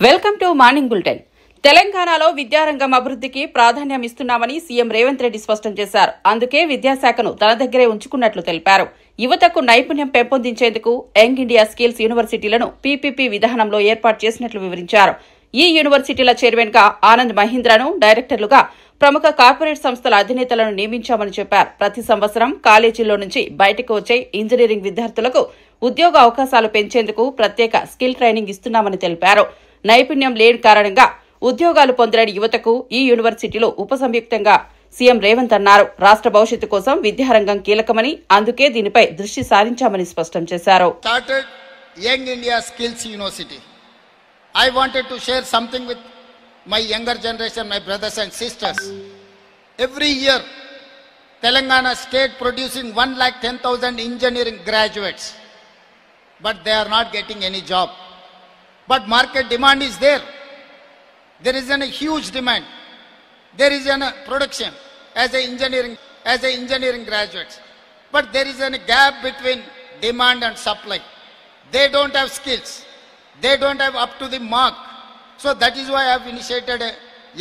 Welcome to morning bulletin. తెలంగాణలో విద్యారంగం అభివృద్ధికి ప్రాధాన్యం ఇస్తున్నామని సీఎం రేవంత్ రెడ్డి స్పష్టం చేశారు. అందుకే విద్యాశాఖను తన దగ్గరే ఉంచుకున్నట్లు తెలిపారు. యువతకు నైపుణ్యం పెంపొందించేందుకు యంగ్ ఇండియా స్కిల్స్ యూనివర్సిటీలను పీపీపీ విధానంలో ఏర్పాటు చేసినట్లు వివరించారు. ఈ యూనివర్సిటీల చైర్మన్ గా ఆనంద్ మహీంద్రను, డైరెక్టర్లుగా ప్రముఖ కార్పొరేట్ సంస్థల అధినేతలను నియమించామని చెప్పారు. ప్రతి సంవత్సరం కాలేజీల్లో నుంచి బయటకు వచ్చే ఇంజనీరింగ్ విద్యార్థులకు ఉద్యోగ అవకాశాలు పెంచేందుకు ప్రత్యేక స్కిల్ ట్రైనింగ్ ఇస్తున్నామని తెలిపారు. నైపుణ్యం లేని కారణంగా ఉద్యోగాలు పొందలేని యువతకు ఈ యూనివర్సిటీలో ఉపసంయుక్తంగా సీఎం రేవంత్ అన్నారు. రాష్ట్ర భవిష్యత్తు కోసం విద్యారంగం కీలకమని, అందుకే దీనిపై దృష్టి సారించామని స్పష్టం చేశారు. Young India Skills University. I wanted to share something with my younger generation, my brothers and sisters. Every year, Telangana state producing 1,10,000 engineering graduates, but they are not getting any job. But market demand is there. There is a huge demand. There is a production as engineering graduates. But there is a gap between demand and supply. They don't have skills. They don't have up to the mark. So that is why I have initiated a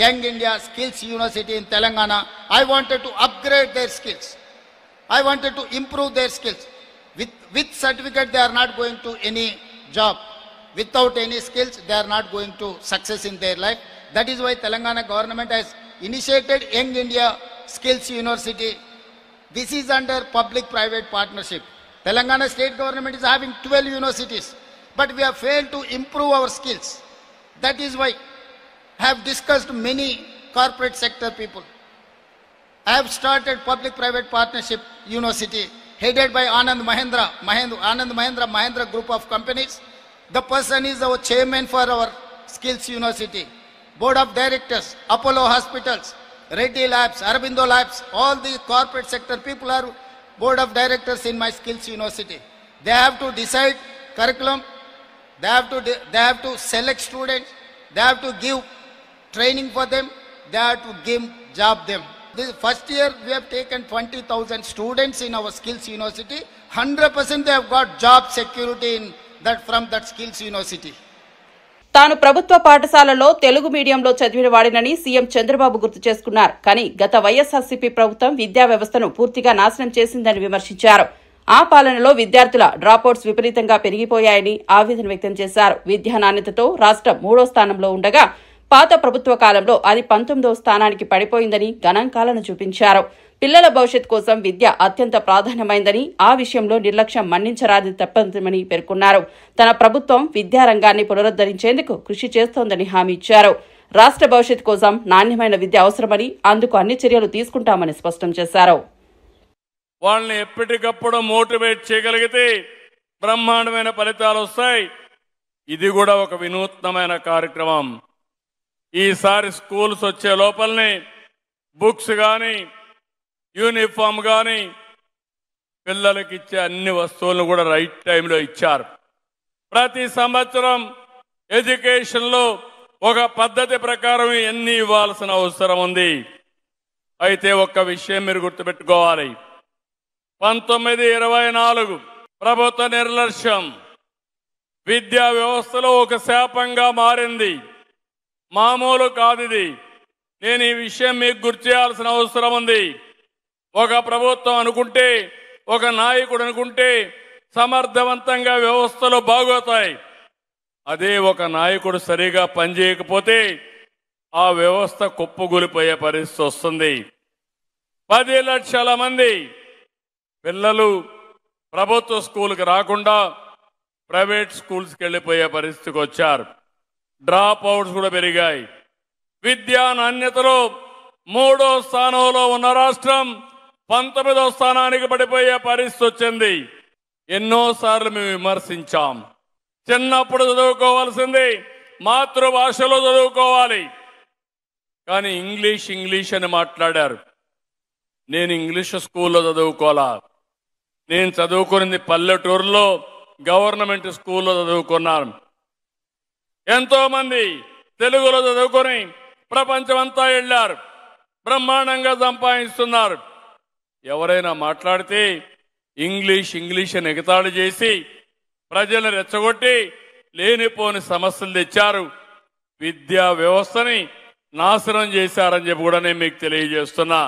Young India Skills University in Telangana. I wanted to upgrade their skills. I wanted to improve their skills. With certificate, they are not going to any job. Without any skills, they are not going to success in their life. That is why Telangana government has initiated Young India Skills University. This is under public-private partnership. Telangana state government is having 12 universities, but we have failed to improve our skills. That is why I have discussed many corporate sector people. I have started public-private partnership university headed by Anand Mahindra group of companies. The person is our chairman for our Skills University. Board of Directors, Apollo Hospitals, Reddy Labs, Aurobindo Labs, all the corporate sector people are board of directors in my Skills University. They have to decide curriculum, they have to select students, they have to give training for them, they have to give job them. This first year we have taken 20,000 students in our Skills University. 100% they have got job security from that Skills University. తాను ప్రభుత్వ పాఠశాలలో తెలుగు మీడియంలో చదివిన వాడినని CM Chandrababu గుర్తు చేసుకున్నారు. కానీ గత వైఎస్ఆర్సీపీ ప్రభుత్వం విద్యా వ్యవస్థను పూర్తిగా నాశనం చేసిందని విమర్శించారు. ఆ పాలనలో విద్యార్థుల డ్రాపౌట్స్ విపరీతంగా పెరిగిపోయాయని ఆవేదన వ్యక్తం చేశారు. విద్యా నాణ్యతతో రాష్ట్రం 3వ స్థానంలో ఉండగా పాత ప్రభుత్వ కాలంలో అది 19వ స్థానానికి పడిపోయిందని గణాంకాలను చూపించారు. పిల్లల భవిష్యత్ కోసం విద్య అత్యంత ప్రాధాన్యమైందని, ఆ విషయంలో నిర్లక్ష్యం మన్నించరాది తప్పదని పేర్కొన్నారు. తన ప్రభుత్వం విద్యారంగాన్ని పునరుద్ధరించేందుకు కృషి చేస్తోందని హామీ ఇచ్చారు. రాష్ట్ర భవిష్యత్ కోసం నాణ్యమైన విద్య అవసరమని, అందుకు అన్ని చర్యలు తీసుకుంటామని స్పష్టం చేశారు. వాళ్ళని ఎప్పటికప్పుడు మోటివేట్ చేయగలిగితే బ్రహ్మాండమైన ఫలితాలు వస్తాయి. ఇది కూడా ఒక వినూత్నమైన కార్యక్రమం. ఈసారి స్కూల్స్ వచ్చే లోపలనే బుక్స్ కానీ, యూనిఫామ్ కానీ, పిల్లలకి ఇచ్చే అన్ని వస్తువులను కూడా రైట్ టైంలో ఇచ్చారు. ప్రతి సంవత్సరం ఎడ్యుకేషన్లో ఒక పద్ధతి ప్రకారం ఎన్ని ఇవ్వాల్సిన అవసరం ఉంది. అయితే ఒక్క విషయం మీరు గుర్తుపెట్టుకోవాలి. 1924 ప్రభుత్వ నిర్లక్ష్యం విద్యా వ్యవస్థలో ఒక శాపంగా మారింది. మామూలు కాదు ఇది. నేను ఈ విషయం మీకు గుర్తు చేయాల్సిన అవసరం ఉంది. ఒక ప్రభుత్వం అనుకుంటే, ఒక నాయకుడు అనుకుంటే సమర్థవంతంగా వ్యవస్థలు బాగోతాయి. అదే ఒక నాయకుడు సరిగా పనిచేయకపోతే ఆ వ్యవస్థ కుప్పగూలిపోయే పరిస్థితి వస్తుంది. 10 లక్షల మంది పిల్లలు ప్రభుత్వ స్కూల్కి రాకుండా ప్రైవేట్ స్కూల్స్కి వెళ్ళిపోయే పరిస్థితికి వచ్చారు. డ్రాప్ అవుట్స్ కూడా పెరిగాయి. విద్యా నాణ్యతలో 3వ స్థానంలో ఉన్న రాష్ట్రం 19వ స్థానానికి పడిపోయే పరిస్థితి వచ్చింది. ఎన్నోసార్లు మేము విమర్శించాం. చిన్నప్పుడు చదువుకోవాల్సింది మాతృభాషలో చదువుకోవాలి, కానీ ఇంగ్లీష్ అని మాట్లాడారు. నేను ఇంగ్లీష్ స్కూల్లో చదువుకోవాలా? నేను చదువుకున్నది పల్లెటూరులో గవర్నమెంట్ స్కూల్లో చదువుకున్నాను. ఎంతో మంది తెలుగులో చదువుకొని ప్రపంచమంతా వెళ్ళారు, బ్రహ్మాండంగా సంపాదిస్తున్నారు. ఎవరైనా మాట్లాడితే ఇంగ్లీష్ అని ఎగతాళి చేసి ప్రజలను రెచ్చగొట్టి లేనిపోని సమస్యలు తెచ్చారు. విద్యా వ్యవస్థని నాశనం చేశారని చెప్పి కూడా నేను మీకు తెలియజేస్తున్నా.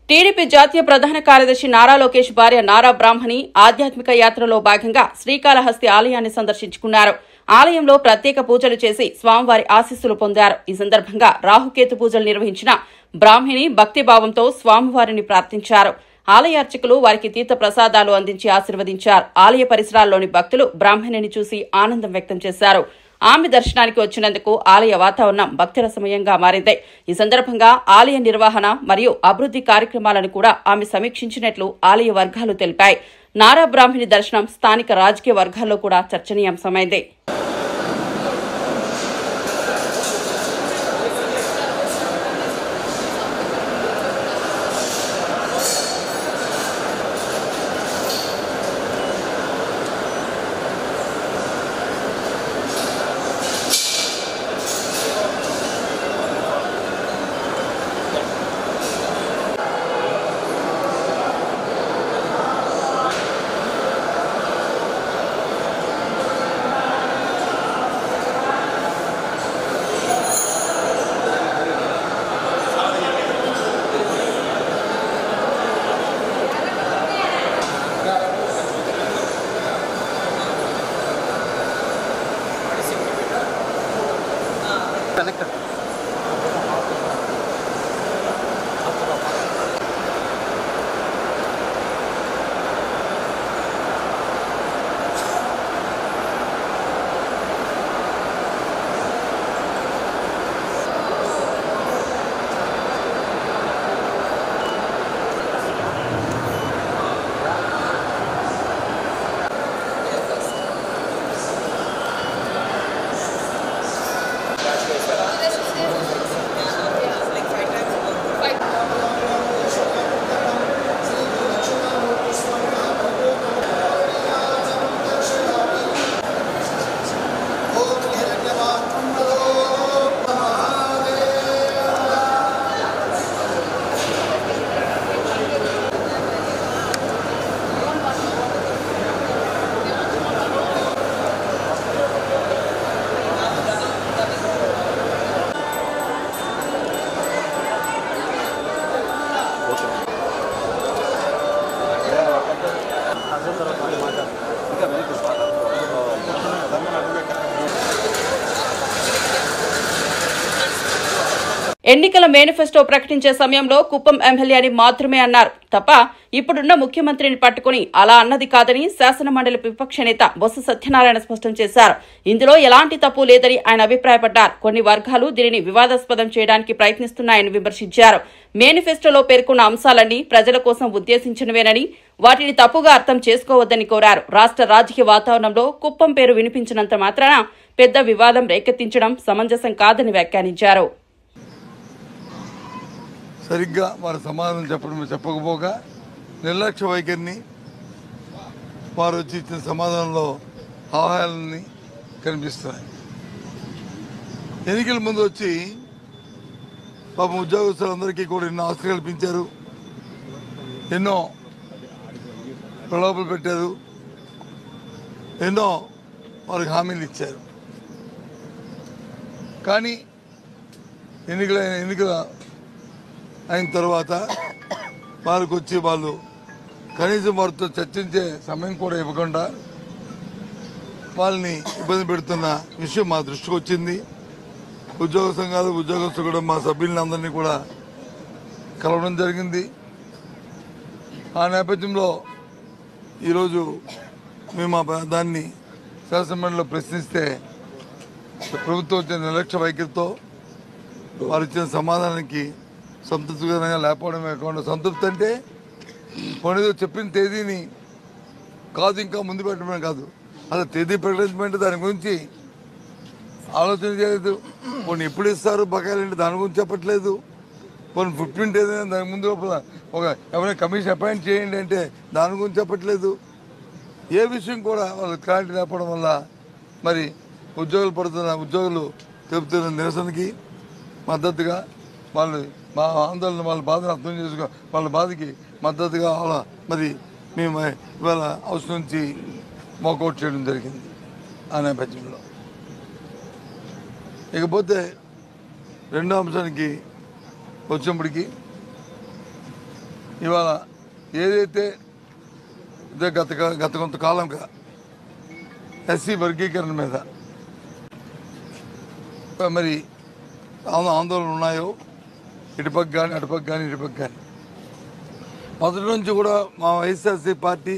టీడీపీ జాతీయ ప్రధాన కార్యదర్శి నారా లోకేష్ భార్య నారా బ్రాహ్మణి ఆధ్యాత్మిక యాత్రలో భాగంగా శ్రీకాళహస్తి ఆలయాన్ని సందర్శించుకున్నారు. ఆలయంలో ప్రత్యేక పూజలు చేసి స్వామివారి ఆశీస్సులు పొందారు. ఈ సందర్భంగా రాహుకేతు పూజలు నిర్వహించిన బ్రాహ్మణి భక్తిభావంతో స్వామివారిని ప్రార్థించారు. ఆలయ అర్చకులు వారికి తీర్థ ప్రసాదాలు అందించి ఆశీర్వదించారు. ఆలయ పరిసరాల్లోని భక్తులు బ్రాహ్మణిని చూసి ఆనందం వ్యక్తం చేశారు. ఆమె దర్శనానికి వచ్చినందుకు ఆలయ వాతావరణం భక్తిరసమయంగా మారింది. ఈ సందర్భంగా ఆలయ నిర్వహణ మరియు అభివృద్ధి కార్యక్రమాలను కూడా ఆమె సమీక్షించినట్లు ఆలయ వర్గాలు తెలిపాయి. నారా బ్రాహ్మణి దర్శనం స్థానిక రాజకీయ వర్గాల్లో కూడా చర్చనీయాంశమైంది. ఎన్నికల మేనిఫెస్టో ప్రకటించే సమయంలో కుప్పం ఎమ్మెల్యే అని మాత్రమే అన్నారు తప్ప ఇప్పుడున్న ముఖ్యమంత్రిని పట్టుకుని అలా అన్నది కాదని శాసనమండలి విపక్ష నేత బొత్స సత్యనారాయణ స్పష్టం చేశారు. ఇందులో ఎలాంటి తప్పు లేదని ఆయన అభిప్రాయపడ్డారు. కొన్ని వర్గాలు దీనిని వివాదాస్పదం చేయడానికి ప్రయత్నిస్తున్నాయని విమర్శించారు. మేనిఫెస్టోలో పేర్కొన్న అంశాలన్నీ ప్రజల కోసం ఉద్దేశించినవేనని వాటిని తప్పుగా అర్థం చేసుకోవద్దని కోరారు. రాష్ట్ర రాజకీయ వాతావరణంలో కుప్పం పేరు వినిపించినంత మాత్రాన పెద్ద వివాదం రేకెత్తించడం సమంజసం కాదని వ్యాఖ్యానించారు. సరిగ్గా వారు సమాధానం చెప్పకపోగా నిర్లక్ష్య వైఖరిని వారు వచ్చి ఇచ్చిన సమాధానంలో ఆహారాలని కనిపిస్తున్నాయి. ఎన్నికల ముందు వచ్చి పాపం ఉద్యోగస్తులందరికీ కూడా ఎన్నో ఆస్తులు కల్పించారు, ఎన్నో ప్రలోభాలు పెట్టారు, ఎన్నో వారికి హామీలు ఇచ్చారు. కానీ ఎన్నికల అయిన తర్వాత వాళ్ళకు వచ్చి వాళ్ళు కనీసం వారితో చర్చించే సమయం కూడా ఇవ్వకుండా వాళ్ళని ఇబ్బంది పెడుతున్న విషయం మా దృష్టికి వచ్చింది. ఉద్యోగ సంఘాలు ఉద్యోగస్తులు కూడా మా సభ్యులందరినీ కూడా కలవడం జరిగింది. ఆ నేపథ్యంలో ఈరోజు మేము దాన్ని శాసనమండలిలో ప్రశ్నిస్తే ప్రభుత్వం వచ్చిన నిర్లక్ష్య వైఖరితో వారు ఇచ్చిన సమాధానానికి సంతృప్తికరంగా లేకపోవడమే కాకుండా, సంతృప్తి అంటే కొనేదో చెప్పిన తేదీని కాదు ఇంకా ముందు పెట్టడమే కాదు, అసలు తేదీ ప్రకటించమంటే దాని గురించి ఆలోచన చేయలేదు. కొన్ని ఎప్పుడు ఇస్తారు బకాయిలు దాని గురించి చెప్పట్లేదు. కొన్ని 15 ఏదైనా దాని ముందు ఒక ఎవరైనా కమిషన్ అపాయింట్ చేయండి అంటే దాని గురించి చెప్పట్లేదు. ఏ విషయం కూడా వాళ్ళకి క్లారిటీ లేకపోవడం వల్ల మరి ఉద్యోగులు తెలుపుతున్న నిరసనకి మద్దతుగా వాళ్ళు మా ఆందోళన వాళ్ళ బాధను అర్థం చేసుకో వాళ్ళ బాధకి మద్దతుగా మరి మేము ఇవాళ హౌస్ నుంచి వాకౌట్ చేయడం జరిగింది. ఆ నేపథ్యంలో ఇకపోతే రెండో అంశానికి వచ్చినప్పటికీ ఇవాళ ఏదైతే గత కొంతకాలంగా ఎస్సీ వర్గీకరణ మీద మరి ఆందోళన ఉన్నాయో ఇటుపక్క కానీ అటుపక్క కానీ ఇటుపక్క కానీ మొదటి నుంచి కూడా మా వైఎస్ఆర్సీ పార్టీ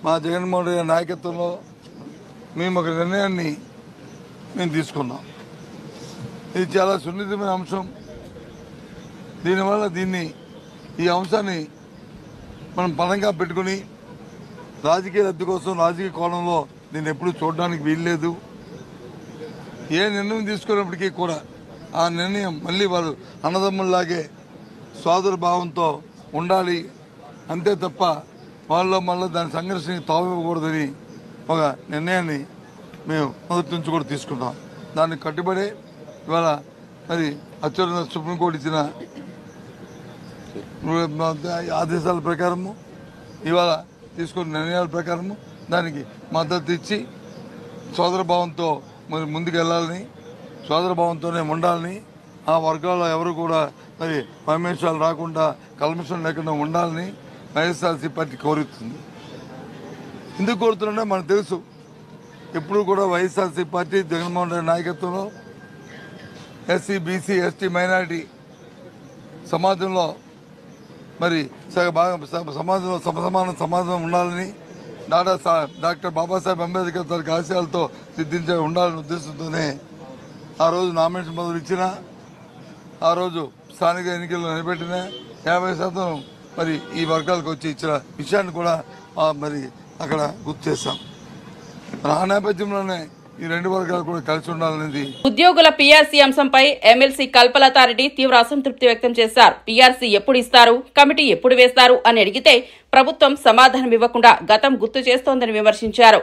మా జగన్మోహన్ రెడ్డి నాయకత్వంలో మేము ఒక నిర్ణయాన్ని మేము తీసుకున్నాం. ఇది చాలా సున్నితమైన అంశం. దీనివల్ల ఈ అంశాన్ని మనం పరంగా పెట్టుకుని రాజకీయ లబ్ధి కోసం రాజకీయ కోణంలో దీన్ని ఎప్పుడూ చూడడానికి వీల్లేదు. ఏ నిర్ణయం తీసుకున్నప్పటికీ కూడా ఆ నిర్ణయం మళ్ళీ వాళ్ళు అన్నదమ్ముల్లాగే సోదర భావంతో ఉండాలి, అంతే తప్ప వాళ్ళలో మళ్ళీ దాని సంఘర్షణకి తావివ్వకూడదని ఒక నిర్ణయాన్ని మేము మొదటి నుంచి కూడా తీసుకున్నాం. దానికి కట్టుబడే ఇవాళ మరి అత్యున్నత సుప్రీంకోర్టు ఇచ్చిన ఆదేశాల ప్రకారము ఇవాళ తీసుకున్న నిర్ణయాల ప్రకారము దానికి మద్దతు ఇచ్చి సోదరభావంతో మరి ముందుకు వెళ్ళాలని, సోదరభావంతోనే ఉండాలని, ఆ వర్గాల్లో ఎవరు కూడా మరి పరమేశ్వరాలు రాకుండా కల్మషం లేకుండా ఉండాలని వైఎస్ఆర్సీ పార్టీ కోరుతుంది. ఎందుకు కోరుతున్నా మనకు తెలుసు. ఎప్పుడు కూడా వైఎస్ఆర్సీ పార్టీ జగన్మోహన్ రెడ్డి నాయకత్వంలో ఎస్సీ, బీసీ, ఎస్టీ, మైనారిటీ సమాజంలో మరి సమాజంలో సమాన సమాజం ఉండాలని, డాక్టర్ బాబాసాహెబ్ అంబేద్కర్ తన ఆశయాలతో సిద్ధించే ఉండాలనే ఉద్దేశంతోనే ఆ రోజు నామినేషన్ పదవులు ఇచ్చిన, ఆ రోజు స్థానిక ఎన్నికల్లో నిలబెట్టిన 50% మరి ఈ వర్గాలకు వచ్చి ఇచ్చిన విషయాన్ని కూడా మరి అక్కడ గుర్తు చేశాం. ఆ నేపథ్యంలోనే ఈ రెండు వర్గాలు కూడా కలిసి ఉండాలనేది. ఉద్యోగుల పీఆర్సీ అంశంపై ఎమ్మెల్సీ కల్పలతారెడ్డి తీవ్ర అసంతృప్తి వ్యక్తం చేశారు. పీఆర్సీ ఎప్పుడు ఇస్తారు, కమిటీ ఎప్పుడు వేస్తారు అని అడిగితే ప్రభుత్వం సమాధానం ఇవ్వకుండా గతం గుర్తు చేస్తోందని విమర్శించారు.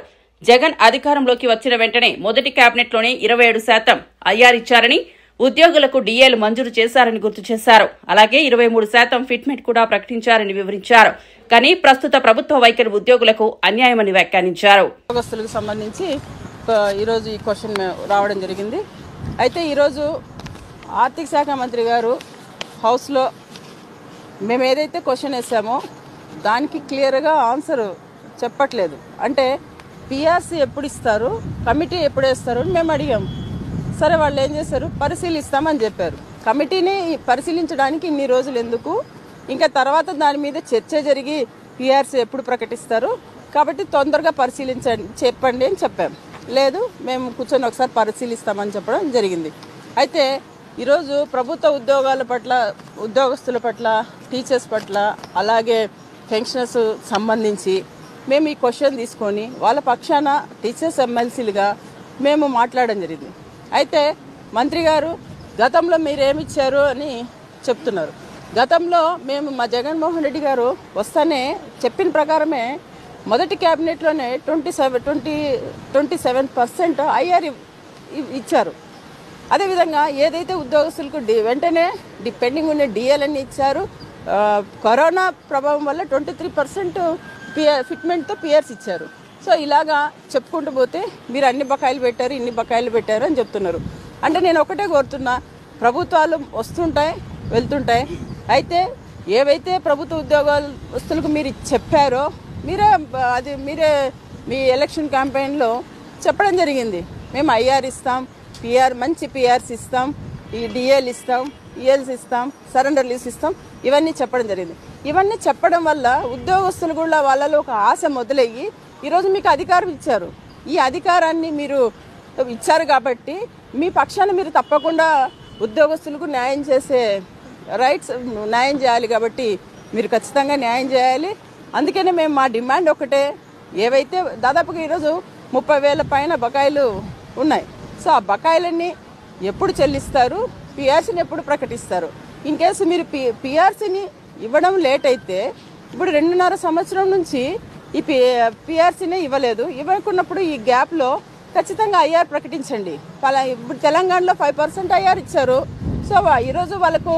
జగన్ అధికారంలోకి వచ్చిన వెంటనే మొదటి కేబినెట్లోనే 27% ఐఆర్ ఇచ్చారని, ఉద్యోగులకు డీఏలు మంజూరు చేశారని గుర్తు చేశారు. అలాగే 23% ఫిట్మెంట్ కూడా ప్రకటించారని వివరించారు. కానీ ప్రస్తుత ప్రభుత్వ వైఖరి ఉద్యోగులకు అన్యాయమని వ్యాఖ్యానించారు. ఉద్యోగస్తులకు సంబంధించి ఈరోజు ఈ క్వశ్చన్ రావడం జరిగింది. అయితే ఈరోజు ఆర్థిక శాఖ మంత్రి గారు హౌస్లో మేము ఏదైతే క్వశ్చన్ వేసామో దానికి క్లియర్గా ఆన్సర్ చెప్పట్లేదు. అంటే పీఆర్సీ ఎప్పుడు ఇస్తారు, కమిటీ ఎప్పుడు వేస్తారు అని మేము అడిగాం. సరే వాళ్ళు ఏం చేశారు, పరిశీలిస్తామని చెప్పారు. కమిటీని పరిశీలించడానికి ఇన్ని రోజులు ఎందుకు, ఇంకా తర్వాత దాని మీద చర్చ జరిగి పీఆర్సీ ఎప్పుడు ప్రకటిస్తారు, కాబట్టి తొందరగా పరిశీలించండి చెప్పండి అని చెప్పాం. లేదు, మేము కూర్చొని ఒకసారి పరిశీలిస్తామని చెప్పడం జరిగింది. అయితే ఈరోజు ప్రభుత్వ ఉద్యోగస్తుల పట్ల, టీచర్స్ పట్ల, అలాగే పెన్షనర్స్ సంబంధించి మేము ఈ క్వశ్చన్ తీసుకొని వాళ్ళ పక్షాన టీచర్స్ ఎమ్మెల్సీలుగా మేము మాట్లాడడం జరిగింది. అయితే మంత్రి గారు గతంలో మీరేమిచ్చారు అని చెప్తున్నారు. గతంలో మేము మా జగన్మోహన్ రెడ్డి గారు వస్తానే చెప్పిన ప్రకారమే మొదటి క్యాబినెట్లోనే 27% ఐఆర్ ఇచ్చారు. అదేవిధంగా ఏదైతే ఉద్యోగస్తులకు వెంటనే పెండింగ్ ఉన్న డిఎల్ని ఇచ్చారు. కరోనా ప్రభావం వల్ల 23% ఫిట్మెంట్తో పిఆర్స్ ఇచ్చారు. సో ఇలాగా చెప్పుకుంటూ పోతే మీరు అన్ని బకాయిలు పెట్టారు, ఇన్ని బకాయిలు పెట్టారు అని చెప్తున్నారు. అంటే నేను ఒకటే కోరుతున్నా, ప్రభుత్వాలు వస్తుంటాయి వెళ్తుంటాయి. అయితే ఏవైతే ప్రభుత్వ ఉద్యోగస్తులకు మీరు చెప్పారో మీరే మీ ఎలక్షన్ క్యాంపెయిన్లో చెప్పడం జరిగింది. మేము ఐఆర్ ఇస్తాం, మంచి పిఆర్స్ ఇస్తాం, ఈ డిఏలు ఇస్తాం, ఈఎల్స్ ఇస్తాం, సరెండర్ లీవ్స్ ఇస్తాం, ఇవన్నీ చెప్పడం జరిగింది. ఇవన్నీ చెప్పడం వల్ల ఉద్యోగస్తులు కూడా వాళ్ళలో ఒక ఆశ మొదలయ్యి ఈరోజు మీకు అధికారం ఇచ్చారు. ఈ అధికారాన్ని మీరు ఇచ్చారు కాబట్టి మీ పక్షాన మీరు తప్పకుండా ఉద్యోగస్తులకు న్యాయం చేసే న్యాయం చేయాలి. కాబట్టి మీరు ఖచ్చితంగా న్యాయం చేయాలి. అందుకనే మేము మా డిమాండ్ ఒకటే, ఏవైతే దాదాపుగా ఈరోజు 30,000 పైన బకాయిలు ఉన్నాయి. సో ఆ బకాయిలన్నీ ఎప్పుడు చెల్లిస్తారు, పిఆర్సీని ఎప్పుడు ప్రకటిస్తారు? ఇన్ కేసు మీరు పిఆర్సీని ఇవ్వడం లేట్ అయితే, ఇప్పుడు 2.5 సంవత్సరం నుంచి ఈ పిఆర్సీనే ఇవ్వలేదు. ఇవ్వకున్నప్పుడు ఈ గ్యాప్లో ఖచ్చితంగా ఐఆర్ ప్రకటించండి. ఇప్పుడు తెలంగాణలో 5% ఐఆర్ ఇచ్చారు. సో ఈరోజు వాళ్ళకు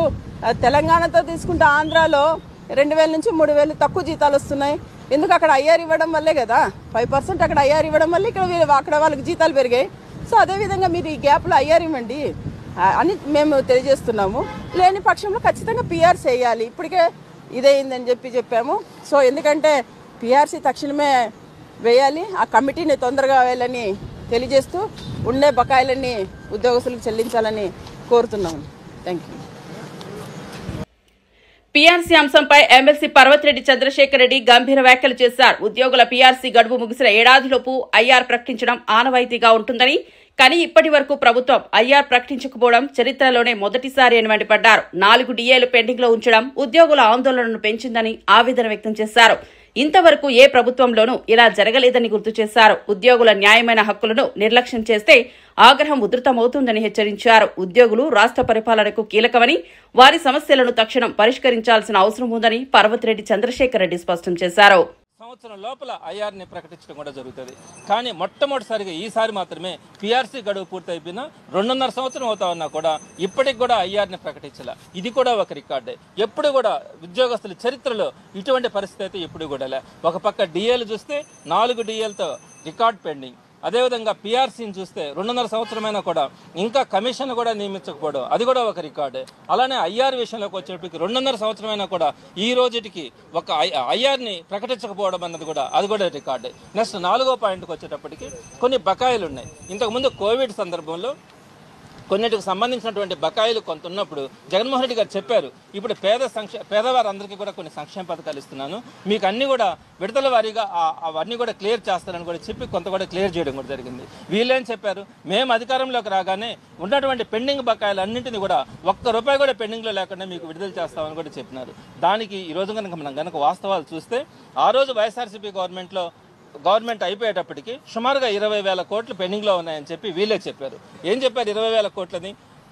తెలంగాణతో తీసుకుంటే ఆంధ్రాలో 2,000 నుంచి 3,000 తక్కువ జీతాలు వస్తున్నాయి. ఎందుకు? అక్కడ ఐఆర్ ఇవ్వడం వల్లే కదా. 5% అక్కడ ఐఆర్ ఇవ్వడం వల్ల అక్కడ వాళ్ళకి జీతాలు పెరిగాయి. సో అదేవిధంగా మీరు ఈ గ్యాప్లో ఐఆర్ ఇవ్వండి అని మేము తెలియజేస్తున్నాము. లేని పక్షంలో ఖచ్చితంగా పిఆర్సీ వేయాలి. ఇప్పటికే ఇదైందని చెప్పాము. సో ఎందుకంటే పిఆర్సీ తక్షణమే వేయాలి, ఆ కమిటీని తొందరగా వేయాలని తెలియజేస్తూ ఉండే బకాయిలన్నీ ఉద్యోగస్తులకు చెల్లించాలని కోరుతున్నాము. Thank you. పీఆర్సీ అంశంపై ఎమ్మెల్సీ పర్వతిరెడ్డి చంద్రశేఖర్ రెడ్డి గంభీర వ్యాఖ్యలు చేశారు. ఉద్యోగుల పీఆర్సీ గడువు ముగిసిన ఏడాదిలోపు ఐఆర్ ప్రకటించడం ఆనవాయితీగా ఉంటుందని, కానీ ఇప్పటి వరకు ప్రభుత్వం ఐఆర్ ప్రకటించకపోవడం చరిత్రలోనే మొదటిసారి అని మండిపడ్డారు. 4 డిఏలు పెండింగ్ లో ఉంచడం ఉద్యోగుల ఆందోళనను పెంచిందని ఆవేదన వ్యక్తం చేశారు. ఇంతవరకు ఏ ప్రభుత్వంలోనూ ఇలా జరగలేదని గుర్తు చేశారు. ఉద్యోగుల న్యాయమైన హక్కులను నిర్లక్ష్యం చేస్తే ఆగ్రహం ఉధృతమవుతుందని హెచ్చరించారు. ఉద్యోగులు రాష్ట్ర పరిపాలనకు కీలకమని, వారి సమస్యలను తక్షణం పరిష్కరించాల్సిన అవసరం ఉందని పర్వతిరెడ్డి చంద్రశేఖర్ రెడ్డి స్పష్టం చేశారు. సంవత్సరం లోపల ఐఆర్ని ప్రకటించడం కూడా జరుగుతుంది. కానీ మొట్టమొదటిసారిగా ఈసారి మాత్రమే పీఆర్సీ గడువు పూర్తయిపోయినా 2.5 సంవత్సరం అవుతా ఉన్నా కూడా ఇప్పటికి కూడా ఐఆర్ని ప్రకటించాల. ఇది కూడా ఒక రికార్డే. ఎప్పుడు కూడా ఉద్యోగస్తుల చరిత్రలో ఇటువంటి పరిస్థితి అయితే ఎప్పుడు కూడా లే. ఒక పక్క డిఏలు చూస్తే 4 డిఏలతో రికార్డ్ పెండింగ్. అదేవిధంగా పీఆర్సీని చూస్తే 2.5 సంవత్సరమైనా కూడా ఇంకా కమిషన్ కూడా నియమించకపోవడం, అది కూడా ఒక రికార్డే. అలానే ఐఆర్ విషయంలోకి వచ్చేటప్పటికి 2.5 సంవత్సరమైనా కూడా ఈ రోజుకి ఒక ఐఆర్ని ప్రకటించకపోవడం అన్నది కూడా అది కూడా రికార్డే. నెక్స్ట్ 4వ పాయింట్కి వచ్చేటప్పటికి కొన్ని బకాయిలు ఉన్నాయి. ఇంతకుముందు కోవిడ్ సందర్భంలో కొన్నిటికి సంబంధించినటువంటి బకాయిలు కొంత ఉన్నప్పుడు జగన్మోహన్ రెడ్డి గారు చెప్పారు, ఇప్పుడు పేదవారందరికీ కూడా కొన్ని సంక్షేమ పథకాలు ఇస్తున్నాను, మీకు అన్ని కూడా విడతల వారీగా అవన్నీ కూడా క్లియర్ చేస్తారని కూడా చెప్పి కొంత కూడా క్లియర్ చేయడం కూడా జరిగింది. వీళ్ళేం చెప్పారు, మేము అధికారంలోకి రాగానే ఉన్నటువంటి పెండింగ్ బకాయిలు అన్నింటినీ కూడా ₹1 కూడా పెండింగ్లో లేకుండా మీకు విడుదల చేస్తామని కూడా చెప్పినారు. దానికి ఈరోజు కనుక మనం కనుక వాస్తవాలు చూస్తే ఆ రోజు వైఎస్ఆర్సీపీ గవర్నమెంట్ అయిపోయేటప్పటికి సుమారుగా 20,000 కోట్లు పెండింగ్లో ఉన్నాయని చెప్పి వీళ్ళే చెప్పారు. ఏం చెప్పారు? 20,000 కోట్లని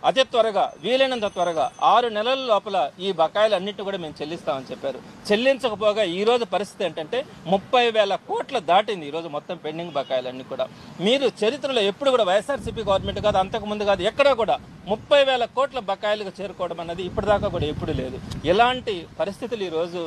అతి త్వరగా, వీలైనంత త్వరగా 6 నెలల లోపల ఈ బకాయిలు అన్నింటినీ కూడా మేము చెల్లిస్తామని చెప్పారు. చెల్లించకపోగా ఈ రోజు పరిస్థితి ఏంటంటే 30,000 కోట్లు దాటింది ఈరోజు మొత్తం పెండింగ్ బకాయిలన్నీ కూడా. మీరు చరిత్రలో ఎప్పుడు కూడా వైఎస్ఆర్సీపీ గవర్నమెంట్ కాదు, అంతకుముందు కాదు, ఎక్కడా కూడా 30,000 కోట్ల బకాయిలకు చేరుకోవడం అన్నది ఇప్పటిదాకా కూడా ఎప్పుడు లేదు. ఇలాంటి పరిస్థితులు ఈరోజు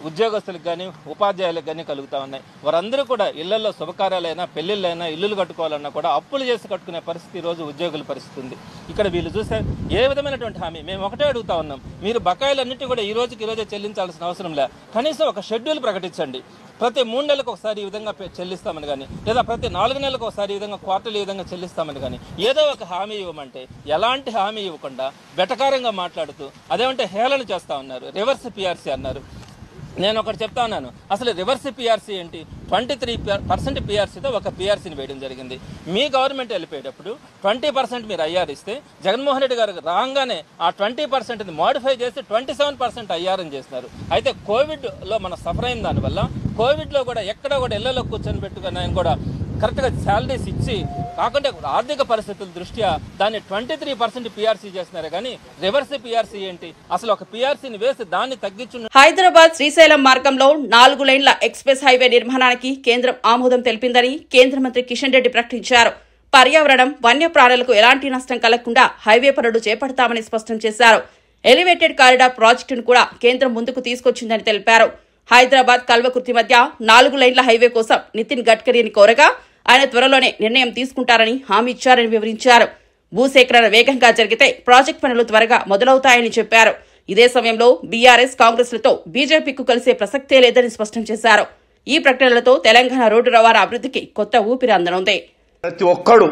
ఉద్యోగస్తులకు కానీ ఉపాధ్యాయులకు కానీ కలుగుతూ ఉన్నాయి. వారందరూ కూడా ఇళ్లలో శుభకార్యాలైనా పెళ్లిళ్ళైనా ఇల్లులు కట్టుకోవాలన్నా కూడా అప్పులు చేసి కట్టుకునే పరిస్థితి ఈరోజు ఉద్యోగుల పరిస్థితి ఉంది. ఇక్కడ వీళ్ళు చూస్తే ఏ విధమైనటువంటి హామీ, మేము ఒకటే అడుగుతా ఉన్నాం, మీరు బకాయిలన్నింటి కూడా ఈ రోజే చెల్లించాల్సిన అవసరం లే, కనీసం ఒక షెడ్యూల్ ప్రకటించండి. ప్రతి 3 నెలలకు ఒకసారి ఈ విధంగా చెల్లిస్తామని కానీ, లేదా ప్రతి 4 నెలలకు ఒకసారి ఈ విధంగా క్వార్టర్లీ ఈ విధంగా చెల్లిస్తామని కానీ ఏదో ఒక హామీ ఇవ్వమంటే ఎలాంటి హామీ ఇవ్వకుండా వెటకారంగా మాట్లాడుతూ అదేమంటే హేళన చేస్తూ ఉన్నారు. రివర్స్ పీఆర్సీ అన్నారు. నేను ఒకటి చెప్తా ఉన్నాను, అసలు రివర్స్ పీఆర్సీ ఏంటి? 23% పీఆర్సీతో ఒక పీఆర్సీని వేయడం జరిగింది. మీ గవర్నమెంట్ వెళ్ళిపోయేటప్పుడు 20% మీరు ఐఆర్ ఇస్తే జగన్మోహన్ రెడ్డి గారు రాగానే ఆ 20%ని మోడిఫై చేసి 27% ఐఆర్ అని చేస్తున్నారు. అయితే కోవిడ్లో మనం సఫర్ అయిన దానివల్ల కోవిడ్లో కూడా ఎక్కడ కూడా ఇళ్లలో కూర్చొని పెట్టుకుని ఆయన కూడా కరెక్ట్గా శాలరీస్ ఇచ్చి కాకుండా ఆర్థిక పరిస్థితుల దృష్ట్యా దాన్ని 23% పీఆర్సీ చేస్తున్నారు. కానీ రివర్స్ పీఆర్సీ ఏంటి? అసలు ఒక పీఆర్సీని వేసి దాన్ని తగ్గించు. హైదరాబాద్ శ్రీశైలం మార్గంలో 4 లేన్ల ఎక్స్ప్రెస్ హైవే నిర్మాణానికి కేంద్రం ఆమోదం తెలిపిందని కేంద్ర మంత్రి కిషన్ రెడ్డి ప్రకటించారు. పర్యావరణం, వన్యప్రాణులకు ఎలాంటి నష్టం కలగకుండా హైవే పనులు చేపడతామని స్పష్టం చేశారు. ఎలివేటెడ్ కారిడార్ ప్రాజెక్టును కూడా కేంద్రం ముందుకు తీసుకొచ్చిందని తెలిపారు. హైదరాబాద్ కల్వకుర్తి మధ్య 4 లైన్ల హైవే కోసం నితిన్ గడ్కరీని కోరగా ఆయన త్వరలోనే నిర్ణయం తీసుకుంటారని హామీ ఇచ్చారని వివరించారు. భూసేకరణ వేగంగా జరిగితే ప్రాజెక్టు పనులు త్వరగా మొదలవుతాయని చెప్పారు. ఇదే సమయంలో బీఆర్ఎస్, కాంగ్రెస్లతో బీజేపీకు కలిసే ప్రసక్తే లేదని స్పష్టం చేశారు. ఈ ప్రకటనలతో తెలంగాణ రోడ్డు రవాణా అభివృద్ధికి కొత్త ఊపిరి అందనుంది. ప్రతి ఒక్కడు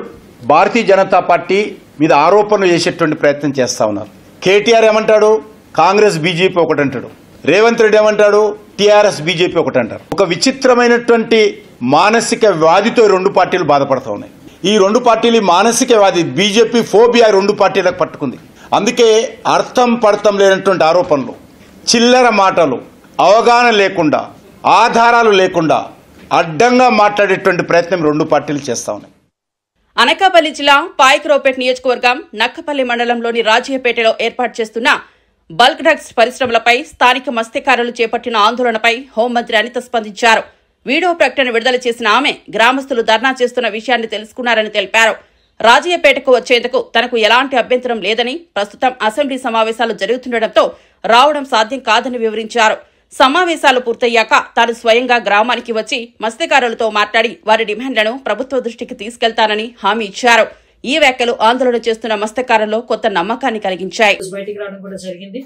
భారతీయ జనతా పార్టీ మీద ఆరోపణలు చేసేటువంటి ప్రయత్నం చేస్తా ఉన్నారు. కేటీఆర్ ఏమంటాడు? కాంగ్రెస్ బీజేపీ ఒకటి అంటాడు. రేవంత్ రెడ్డి ఏమంటాడు? టీఆర్ఎస్ బీజేపీ ఒకటి అంటారు. ఒక విచిత్రమైనటువంటి మానసిక వ్యాధితో 2 పార్టీలు బాధపడతా ఉన్నాయి. ఈ 2 పార్టీలు మానసిక వ్యాధి, బీజేపీ ఫోబియా 2 పార్టీలకు పట్టుకుంది. అందుకే అర్థం పడతం లేనటువంటి ఆరోపణలు, చిల్లర మాటలు, అవగాహన లేకుండా, ఆధారాలు లేకుండా అడ్డంగా మాట్లాడేటువంటి ప్రయత్నం 2 పార్టీలు చేస్తా ఉన్నాయి. అనకాపల్లి జిల్లా పాయకరావుపేట నియోజకవర్గం నక్కపల్లి మండలంలోని రాజయ్యపేటలో ఏర్పాటు చేస్తున్న బల్క్ డ్రగ్స్ పరిశ్రమలపై స్థానిక మత్స్యకారులు చేపట్టిన ఆందోళనపై హోంమంత్రి అనిత స్పందించారు. వీడియో ప్రకటన విడుదల చేసిన ఆమె గ్రామస్తులు ధర్నా చేస్తున్న విషయాన్ని తెలుసుకున్నారని తెలిపారు. రాజయ్యపేటకు వచ్చేందుకు తనకు ఎలాంటి అభ్యంతరం లేదని, ప్రస్తుతం అసెంబ్లీ సమావేశాలు జరుగుతుండటంతో రావడం సాధ్యం కాదని వివరించారు. సమావేశాలు పూర్తయ్యాక తాను స్వయంగా గ్రామానికి వచ్చి మత్స్యకారులతో మాట్లాడి వారి డిమాండ్లను ప్రభుత్వ దృష్టికి తీసుకెళ్తానని హామీ ఇచ్చారు. ఈ వ్యాఖ్యలు ఆందోళన చేస్తున్న మత్స్యకారుల్లో కొత్త నమ్మకాన్ని కలిగించాయి. బయటికి రావడం కూడా జరిగింది.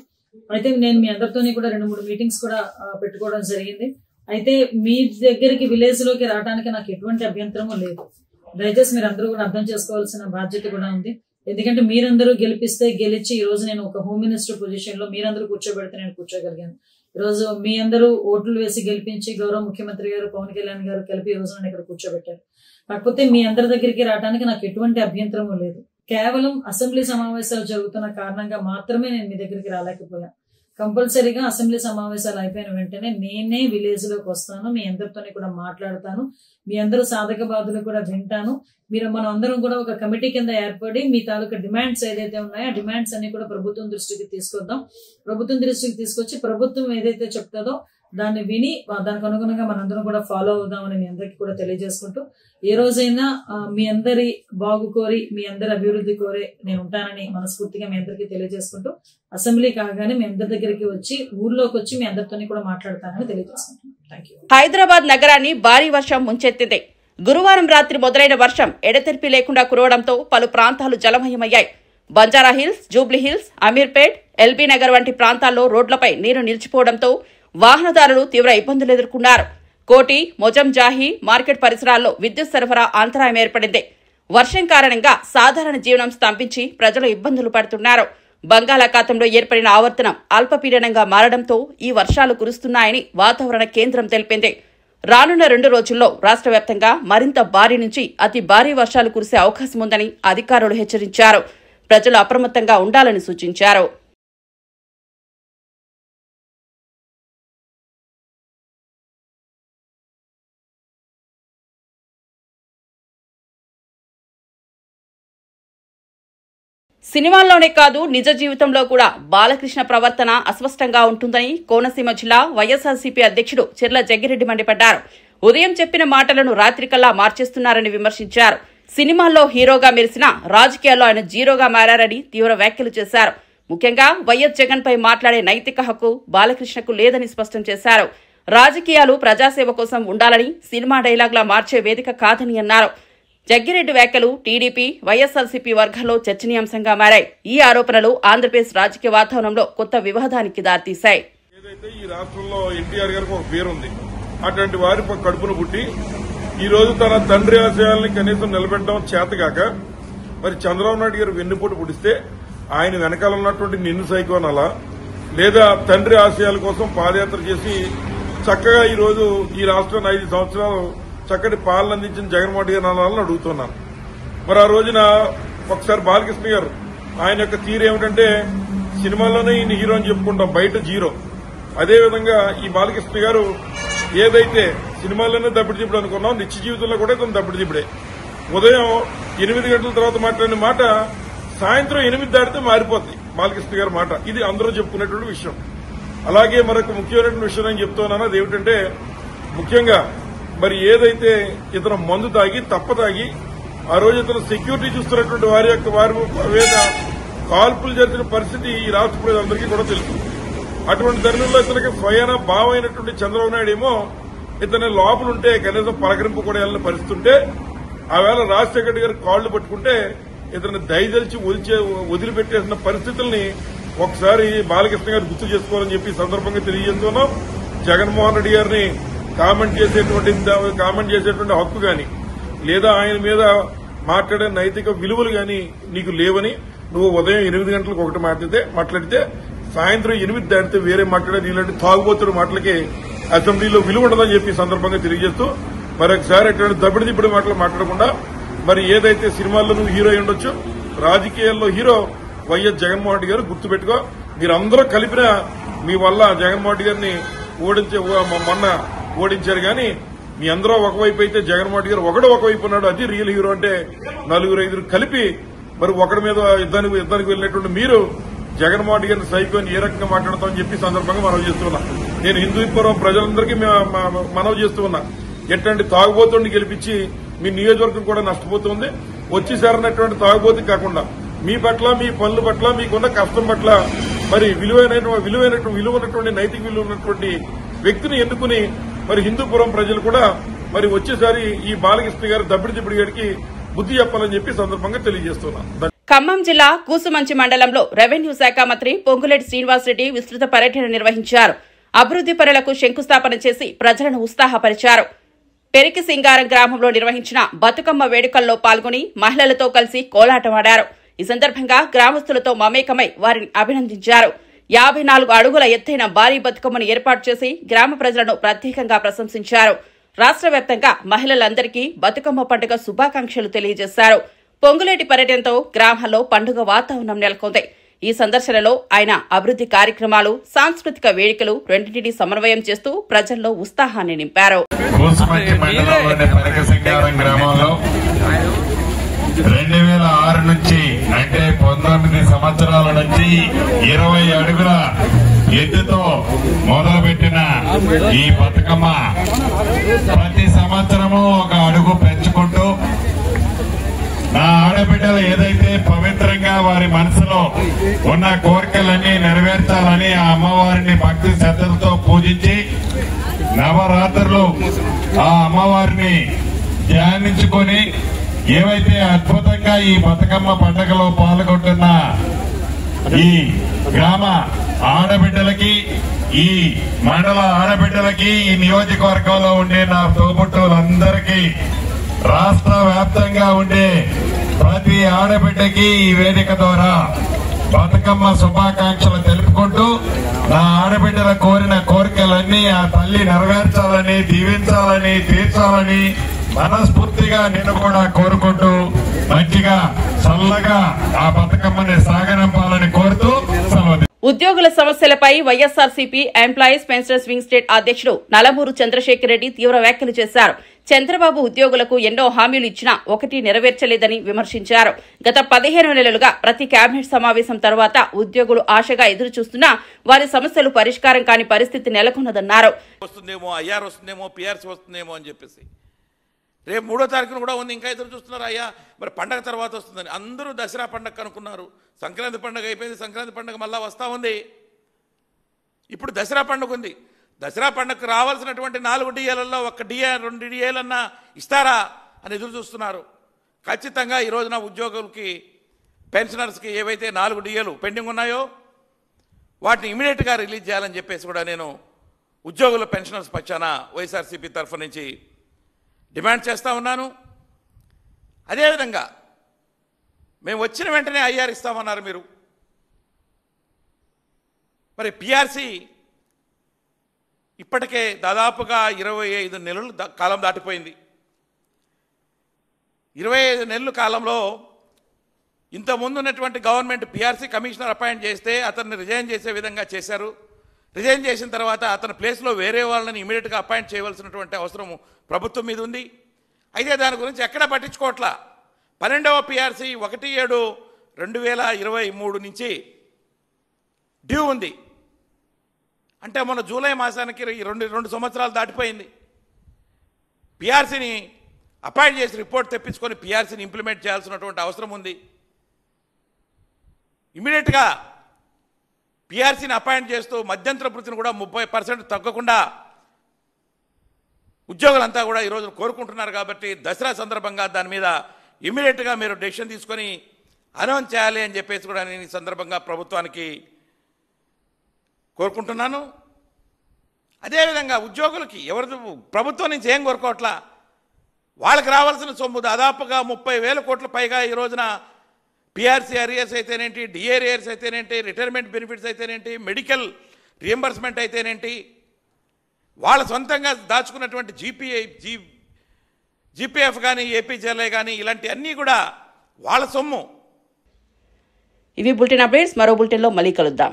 అయితే నేను మీ అందరితోని కూడా 2-3 మీటింగ్స్ కూడా పెట్టుకోవడం జరిగింది. అయితే మీ దగ్గరికి విలేజ్ లోకి రావడానికి నాకు ఎటువంటి అభ్యంతరము లేదు. దయచేసి మీరు అందరూ కూడా అర్థం చేసుకోవాల్సిన బాధ్యత కూడా ఉంది. ఎందుకంటే మీరందరూ గెలిచి ఈ రోజు నేను ఒక హోమ్ మినిస్టర్ పొజిషన్ లో మీరందరూ కూర్చోబెడితే నేను కూర్చోగలిగాను. ఈ రోజు మీ అందరూ ఓట్లు వేసి గెలిపించి గౌరవ ముఖ్యమంత్రి గారు పవన్ కళ్యాణ్ గారు కలిపి ఈ రోజు నన్ను ఇక్కడ కూర్చోబెట్టారు. కాకపోతే మీ అందరి దగ్గరికి రావడానికి నాకు ఎటువంటి అభ్యంతరము లేదు. కేవలం అసెంబ్లీ సమావేశాలు జరుగుతున్న కారణంగా మాత్రమే నేను మీ దగ్గరికి రాలేకపోయాను. కంపల్సరీగా అసెంబ్లీ సమావేశాలు అయిపోయిన వెంటనే నేనే విలేజ్ లోకి వస్తాను. మీ అందరితోని కూడా మాట్లాడతాను. మీ అందరూ సాధక బాధలు కూడా వింటాను. మనం అందరం కూడా ఒక కమిటీ కింద ఏర్పడి మీ తాలూకా డిమాండ్స్ ఏదైతే ఉన్నాయో ఆ డిమాండ్స్ అన్ని కూడా ప్రభుత్వం దృష్టికి తీసుకొద్దాం. ప్రభుత్వం దృష్టికి తీసుకొచ్చి ప్రభుత్వం ఏదైతే చెప్తుందో దాన్ని విని దానికి అనుగుణంగా మనందరం కూడా ఫాలో అవుదామని మీ అందరికీ కూడా తెలియజేసుకుంటూ ఏ రోజైనా మీ అందరి బాగు కోరి మీ అందరి అభివృద్ధి కోరే నేను ఉంటానని మనస్ఫూర్తిగా మీ అందరికీ తెలియజేసుకుంటూ అసెంబ్లీ కాగానే మీ అందరి దగ్గరికి వచ్చి ఊర్లోకి వచ్చి మీ అందరితోని కూడా మాట్లాడతానని తెలియజేసుకుంటున్నాను. Thank you. హైదరాబాద్ నగరాన్ని భారీ వర్షం ముంచెత్తింది. గురువారం రాత్రి మొదలైన వర్షం ఎడతెరిపి లేకుండా కురవడంతో పలు ప్రాంతాలు జలమయమయ్యాయి. బంజారాహిల్స్, జూబ్లీహిల్స్, అమీర్పేట్, ఎల్బీ నగర్ వంటి ప్రాంతాల్లో రోడ్లపై నీరు నిలిచిపోవడంతో వాహనదారులు తీవ్ర ఇబ్బందులు ఎదుర్కొన్నారు. కోటి, మొజంజాహి మార్కెట్ పరిసరాల్లో విద్యుత్ సరఫరా అంతరాయం ఏర్పడింది. వర్షం కారణంగా సాధారణ జీవనం స్తంభించి ప్రజలు ఇబ్బందులు పడుతున్నారు. బంగాళాఖాతంలో ఏర్పడిన ఆవర్తనం అల్పపీడనంగా మారడంతో ఈ వర్షాలు కురుస్తున్నాయని వాతావరణ కేంద్రం తెలిపింది. రానున్న 2 రోజుల్లో రాష్ట్ర వ్యాప్తంగా మరింత భారీ నుంచి అతి భారీ వర్షాలు కురిసే అవకాశం ఉందని అధికారులు హెచ్చరించారు. ప్రజలు అప్రమత్తంగా ఉండాలని సూచించారు. సినిమాల్లోనే కాదు నిజ జీవితంలో కూడా బాలకృష్ణ ప్రవర్తన అస్పష్టంగా ఉంటుందని కోనసీమ జిల్లా వైఎస్ఆర్సీపీ అధ్యక్షుడు చెర్ల జగ్గిరెడ్డి మండిపడ్డారు. ఉదయం చెప్పిన మాటలను రాత్రికల్లా మార్చేస్తున్నారని విమర్శించారు. సినిమాల్లో హీరోగా మెరిసినా రాజకీయాల్లో ఆయన జీరోగా మారారని తీవ్ర వ్యాఖ్యలు చేశారు. ముఖ్యంగా వైఎస్ జగన్ పై మాట్లాడే నైతిక హక్కు బాలకృష్ణకు లేదని స్పష్టం చేశారు. రాజకీయాలు ప్రజాసేవ కోసం ఉండాలని, సినిమా డైలాగ్లా మార్చే వేదిక కాదని అన్నారు. జగ్గిరెడ్డి వ్యాఖ్యలు టీడీపీ, వైఎస్ఆర్సీపీ వర్గాల్లో చర్చనీయాంశంగా మారాయి. ఈ ఆరోపణలు ఆంధ్రప్రదేశ్ రాజకీయ వాతావరణంలో కొత్త వివాదానికి దారితీశాయి. ఏదైతే ఈ రాష్ట్రంలో ఎన్టీఆర్ గారికి ఒక పేరుంది, అటువంటి వారి కడుపును పుట్టి ఈ రోజు తన తండ్రి ఆశయాల్ని కనీసం నిలబెట్టడం చేతగాక మరి చంద్రబాబు నాయుడు గారు వెన్నుపోటు పుడిస్తే ఆయన వెనకాల ఉన్నటువంటి నిన్ను సైకోనాలా, లేదా తండ్రి ఆశయాల కోసం పాదయాత్ర చేసి చక్కగా ఈ రోజు ఈ రాష్ట్రాన్ని 5 సంవత్సరాలు చక్కటి పాలన అందించిన జగన్మోహన్ రెడ్డి గారిని అడుగుతున్నాను. మరి ఆ రోజున ఒకసారి బాలకృష్ణ గారు ఆయన యొక్క తీరు ఏమిటంటే సినిమాలోనే ఈయన హీరో అని చెప్పుకుంటాం, బయట జీరో. అదేవిధంగా ఈ బాలకృష్ణ గారు ఏదైతే సినిమాల్లోనే దప్పిడి దిప్పుడు అనుకున్నాం, నిత్య జీవితంలో కూడా ఇతను దప్పిడి దిప్పుడే. ఉదయం 8 గంటల తర్వాత మాట్లాడిన మాట సాయంత్రం 8 దాటితే మారిపోద్ది బాలకృష్ణ గారి మాట. ఇది అందరూ చెప్పుకునేటువంటి విషయం. అలాగే మరొక ముఖ్యమైనటువంటి విషయం నేను చెప్తున్నాను, అది ఏమిటంటే ముఖ్యంగా మరి ఏదైతే ఇతను మందు తాగి తాగి ఆ రోజు ఇతను సెక్యూరిటీ చూస్తున్నటువంటి వారి మీద కాల్పులు జరిగిన పరిస్థితి ఈ రాష్ట్ర ప్రజలందరికీ కూడా తెలుసు. అటువంటి తరుణంలో ఇతనికి స్వయాన భావమైనటువంటి చంద్రబాబు నాయుడు ఏమో ఇతని లోపలుంటే కనీసం పలకరింపు కూడా వెళ్ళిన పరిస్థితి ఉంటే ఆవేళ రాజశేఖర రెడ్డి గారి కాళ్లు పట్టుకుంటే ఇతన్ని దయదలిచి వదిలిపెట్టేసిన పరిస్థితుల్ని ఒకసారి బాలకృష్ణ గారు గుర్తు చేసుకోవాలని చెప్పి సందర్భంగా తెలియజేస్తున్నాం. జగన్మోహన్ రెడ్డి గారిని కామెంట్ చేసేటువంటి హక్కు గాని లేదా ఆయన మీద మాట్లాడే నైతిక విలువలు గాని నీకు లేవని, నువ్వు ఉదయం 8 గంటలకు ఒకటి మాట్లాడితే సాయంత్రం 8 దాటితే వేరే మాట్లాడేది ఇలాంటి తాగుబోతుడు మాటలకి అసెంబ్లీలో విలువ ఉండదని చెప్పి సందర్భంగా తెలియజేస్తూ మరొకసారి అటువంటి దబ్బిడి దిబ్బడి మాటలు మాట్లాడకుండా మరి ఏదైతే సినిమాల్లో నువ్వు హీరో ఉండొచ్చు, రాజకీయాల్లో హీరో వైఎస్ జగన్మోహన్ రెడ్డి గారు గుర్తుపెట్టుకో. మీరందరూ కలిపిన మీ వల్ల జగన్మోహన్ రెడ్డి గారిని మొన్న ఓడించారు కానీ మీ అందరూ ఒకవైపు అయితే జగన్మోహన్ రెడ్డి గారు ఒకవైపు ఉన్నాడు. అది రియల్ హీరో అంటే 4-5 కలిపి మరి ఒకడి మీద యుద్ధానికి వెళ్ళినటువంటి మీరు జగన్మోహన్ రెడ్డి గారిని సైకోని ఏ రకంగా మాట్లాడతామని చెప్పి సందర్భంగా మనవి చేస్తున్నా. నేను హిందూపురం ప్రజలందరికీ మనవి చేస్తూ ఉన్నా, ఎట్లాంటి తాగుబోతుడిని గెలిపించి మీ నియోజకవర్గం కూడా నష్టపోతుంది. వచ్చి చేరినటువంటి తాగుబోతు కాకుండా మీ పట్ల, మీ పనుల పట్ల, మీకున్న కష్టం పట్ల మరి విలువైనటువంటి నైతిక విలువ ఉన్నటువంటి వ్యక్తిని ఎన్నుకుని మరి హిందూపురం ప్రజలు కూడా మరి వచ్చేసారి ఈ బాలకృష్ణ గారు దబ్బిడి గారికి బుద్ధి చెప్పాలని చెప్పి సందర్భంగా తెలియజేస్తున్నాను. ఖమ్మం జిల్లా కూసుమంచి మండలంలో రెవెన్యూ శాఖ మంత్రి పొంగులేటి శ్రీనివాసరెడ్డి విస్తృత పర్యటన నిర్వహించారు. అభివృద్ది పనులకు శంకుస్థాపన చేసి ప్రజలను ఉత్సాహపరిచారు. పెరికి సింగారం గ్రామంలో నిర్వహించిన బతుకమ్మ వేడుకల్లో పాల్గొని మహిళలతో కలిసి కోలాటమాడారు. ఈ సందర్భంగా గ్రామస్తులతో మమేకమై వారిని అభినందించారు. 54 అడుగుల ఎత్తైన భారీ బతుకమ్మను ఏర్పాటు చేసి గ్రామ ప్రజలను ప్రత్యేకంగా ప్రశంసించారు. రాష్ట్ర వ్యాప్తంగా మహిళలందరికీ బతుకమ్మ పండుగ శుభాకాంక్షలు తెలియజేశారు. పొంగులేటి పర్యటనతో గ్రామాల్లో పండుగ వాతావరణం నెలకొంది. ఈ సందర్శనలో ఆయన అభివృద్ది కార్యక్రమాలు, సాంస్కృతిక వేడుకలు రెండింటినీ సమన్వయం చేస్తూ ప్రజల్లో ఉత్సాహాన్ని నింపారు. 2006 నుంచి అంటే 19 సంవత్సరాల నుంచి 20 అడుగుల ఎత్తుతో మొదలుపెట్టిన ఈ బతుకమ్మ ప్రతి సంవత్సరము ఒక అడుగు పెంచుకుంటూ నా ఆడబిడ్డలు ఏదైతే పవిత్రంగా వారి మనసులో ఉన్న కోరికలన్నీ నెరవేర్చాలని ఆ అమ్మవారిని భక్తి శ్రద్ధలతో పూజించి నవరాత్రులు ఆ అమ్మవారిని ధ్యానించుకొని ఏవైతే అద్భుతంగా ఈ బతుకమ్మ పండుగలో పాల్గొంటున్న ఈ గ్రామ ఆడబిడ్డలకి, ఈ మండల ఆడబిడ్డలకి, ఈ నియోజకవర్గంలో ఉండే నా తోబుట్టువులందరికీ, రాష్ట్ర వ్యాప్తంగా ఉండే ప్రతి ఆడబిడ్డకి ఈ వేదిక ద్వారా బతుకమ్మ శుభాకాంక్షలు తెలుపుకుంటూ నా ఆడబిడ్డల కోరిన కోరికలన్నీ ఆ తల్లి నెరవేర్చాలని, దీవించాలని, తీర్చాలని మనస్ఫూర్తిగా నేను కూడా కోరుకుంటూ మంచిగా చల్లగా ఆ బతుకమ్మని సాగనంపాలని కోరుతూ సెలవు. ఉద్యోగుల సమస్యలపై YSRCP employees pensioners wing state అధ్యక్షుడు నలమూరు చంద్రశేఖర్ రెడ్డి తీవ్ర వ్యాఖ్యలు చేశారు. చంద్రబాబు ఉద్యోగులకు ఎన్నో హామీలు ఇచ్చినా ఒకటి నెరవేర్చలేదని విమర్శించారు. గత 15 నెలలుగా ప్రతి కేబినెట్ సమావేశం తర్వాత ఉద్యోగులు ఆశగా ఎదురుచూస్తున్నా వారి సమస్యలు పరిష్కారం కాని పరిస్థితి నెలకొన్నదన్నారు. వస్తుందేమో, ఐఆర్ వస్తుందేమో, పీఆర్సీ వస్తుందేమో అని చెప్పేసి రేపు 3వ తారీఖున కూడా ఉంది. ఇంకా ఎదురు చూస్తున్నారు. అయ్యా మరి పండగ తర్వాత వస్తుందని అందరూ దసరా పండగ అనుకున్నారు. సంక్రాంతి పండుగ అయిపోయింది. సంక్రాంతి పండుగ మళ్ళా వస్తూ ఉంది. ఇప్పుడు దసరా పండుగ ఉంది. దసరా పండుగకు రావాల్సినటువంటి 4 డిఏలలో 1 డిఏ 2 డిఏలన్నా ఇస్తారా అని ఎదురు చూస్తున్నారు. ఖచ్చితంగా ఈ రోజున ఉద్యోగులకి, పెన్షనర్స్కి ఏవైతే 4 డిఏలు పెండింగ్ ఉన్నాయో వాటిని ఇమీడియట్గా రిలీజ్ చేయాలని చెప్పేసి కూడా నేను ఉద్యోగుల పెన్షనర్స్ పక్షాన వైఎస్ఆర్సీపీ తరఫు నుంచి డిమాండ్ చేస్తూ ఉన్నాను. అదేవిధంగా మేము వచ్చిన వెంటనే ఐఆర్ ఇస్తామన్నారు మీరు. మరి పీఆర్సీ ఇప్పటికే దాదాపుగా 25 నెలలు కాలం దాటిపోయింది. 25 నెలల కాలంలో ఇంతకుముందు ఉన్నటువంటి గవర్నమెంట్ పీఆర్సీ కమిషనర్ అపాయింట్ చేస్తే అతన్ని రిజైన్ చేసే విధంగా చేశారు. రిజైన్ చేసిన తర్వాత అతని ప్లేస్లో వేరే వాళ్ళని ఇమీడియట్గా అపాయింట్ చేయవలసినటువంటి అవసరం ప్రభుత్వం మీద ఉంది. అయితే దాని గురించి ఎక్కడా పట్టించుకోవట్లా. 12వ పీఆర్సీ 1/7/2023 నుంచి డ్యూ ఉంది. అంటే మొన్న జూలై మాసానికి 2 సంవత్సరాలు దాటిపోయింది. పీఆర్సీని అపాయింట్ చేసి రిపోర్ట్ తెప్పించుకొని పీఆర్సీని ఇంప్లిమెంట్ చేయాల్సినటువంటి అవసరం ఉంది. ఇమీడియట్గా పీఆర్సీని అపాయింట్ చేస్తూ మధ్యంతర వృత్తిని కూడా 30% తగ్గకుండా ఉద్యోగులంతా కూడా ఈరోజు కోరుకుంటున్నారు. కాబట్టి దసరా సందర్భంగా దాని మీద ఇమీడియట్గా మీరు డెసిషన్ తీసుకొని అనౌన్స్ చేయాలి అని చెప్పేసి కూడా నేను ఈ సందర్భంగా ప్రభుత్వానికి కోరుకుంటున్నాను. అదేవిధంగా ఉద్యోగులకి ప్రభుత్వం నుంచి ఏం కోరుకోవట్లా, వాళ్ళకి రావాల్సిన సొమ్ము దాదాపుగా 30,000 కోట్ల పైగా ఈ రోజున పీఆర్సీ అరియర్స్ అయితేనేంటి, డిఏ అరియర్స్ అయితేనేంటి, రిటైర్మెంట్ బెనిఫిట్స్ అయితేనేంటి, మెడికల్ రియంబర్స్మెంట్ అయితేనేంటి, వాళ్ళ సొంతంగా దాచుకున్నటువంటి జీపీఎఫ్ కానీ, ఏపీజీఎల్ఐ కానీ ఇలాంటి అన్నీ కూడా వాళ్ళ సొమ్ము. ఇవి బులెటిన్ అప్డేట్స్. మరో బులెటిన్లో మళ్ళీ కలుద్దాం.